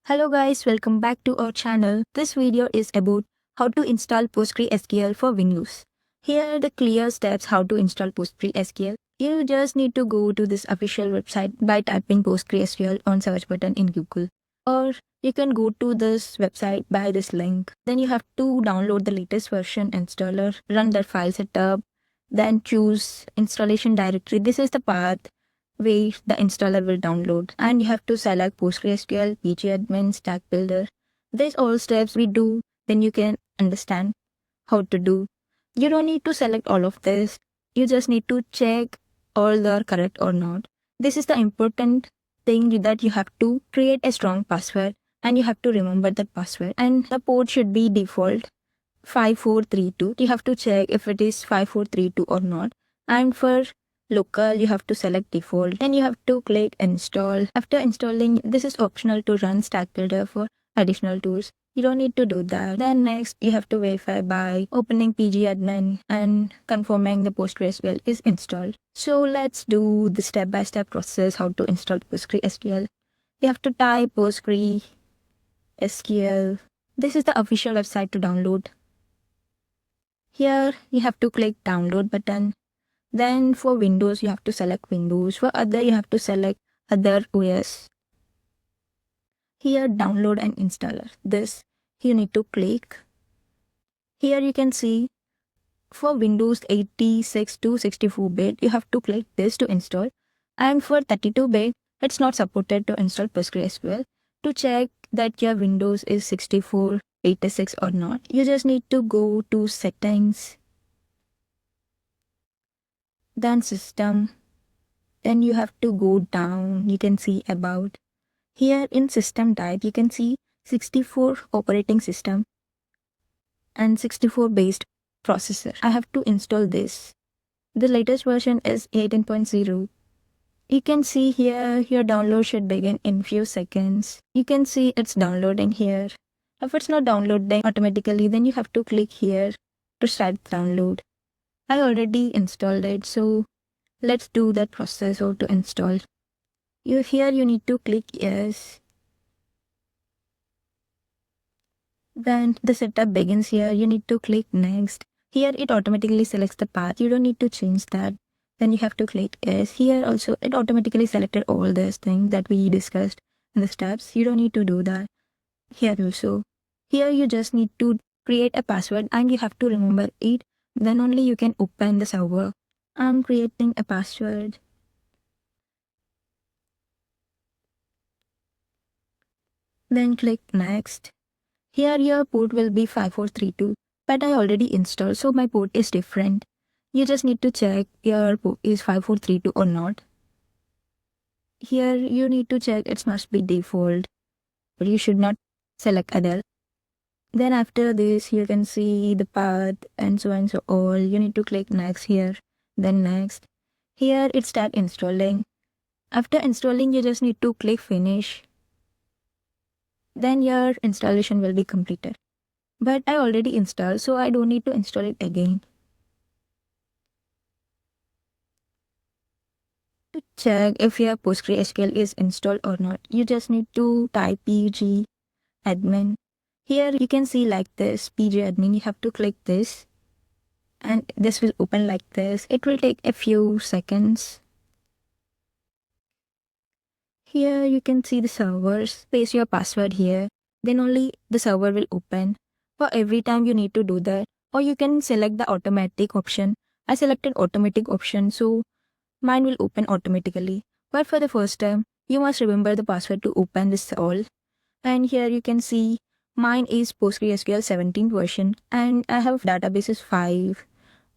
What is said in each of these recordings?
Hello guys, welcome back to our channel. This video is about how to install PostgreSQL for Windows. Here are the clear steps how to install PostgreSQL. You just need to go to this official website by typing PostgreSQL on search button in Google. Or you can go to this website by this link. Then you have to download the latest version installer, run the file setup, then choose installation directory. This is the path where the installer will download, and you have to select PostgreSQL, pgadmin, stack builder. These all steps we do, then you can understand how to do. You don't need to select all of this. You just need to check all they are correct or not. This is the important thing, that you have to create a strong password and you have to remember the password, and the port should be default 5432. You have to check if it is 5432 or not, and for local you have to select default. Then you have to click install. After installing, this is optional to run stack builder for additional tools. You don't need to do that. Then next you have to verify by opening pgadmin and confirming the PostgreSQL is installed. So let's do the step-by-step process how to install PostgreSQL. You have to type PostgreSQL. This is the official website to download. Here you have to click download button. Then for Windows, you have to select Windows. For other, you have to select other OS. Here, download and installer. This you need to click. Here you can see for Windows 86 to 64-bit, you have to click this to install. And for 32-bit, it's not supported to install PostgreSQL. To check that your Windows is 64, 86 or not, you just need to go to settings, then system, then you have to go down. You can see about. Here in system type, you can see 64 operating system and 64 based processor. I have to install this. The latest version is 18.0. You can see here your download should begin in few seconds. You can see it's downloading here. If it's not downloading automatically, then you have to click here to start download. I already installed it, so let's do that process how to install. Here you need to click yes. Then the setup begins here. You need to click next. Here it automatically selects the path. You don't need to change that. Then you have to click yes. Here also it automatically selected all these things that we discussed in the steps. You don't need to do that. Here also. Here you just need to create a password and you have to remember it. Then only you can open the server. I'm creating a password. Then click next. Here your port will be 5432, but I already installed, so my port is different. You just need to check your port is 5432 or not. Here you need to check it must be default, but you should not select other. Then after this, you can see the path and so all. You need to click next here, then next. Here it start installing. After installing, you just need to click finish. Then your installation will be completed. But I already installed, so I don't need to install it again. To check if your PostgreSQL is installed or not, you just need to type pgadmin. Here you can see like this, pgadmin. You have to click this and this will open like this. It will take a few seconds. Here you can see the servers. Paste your password here. Then only the server will open. For every time you need to do that. Or you can select the automatic option. I selected automatic option, so mine will open automatically. But for the first time, you must remember the password to open this all. And here you can see mine is PostgreSQL 17 version and I have databases 5.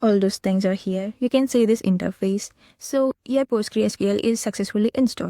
All those things are here. You can see this interface. So your PostgreSQL is successfully installed.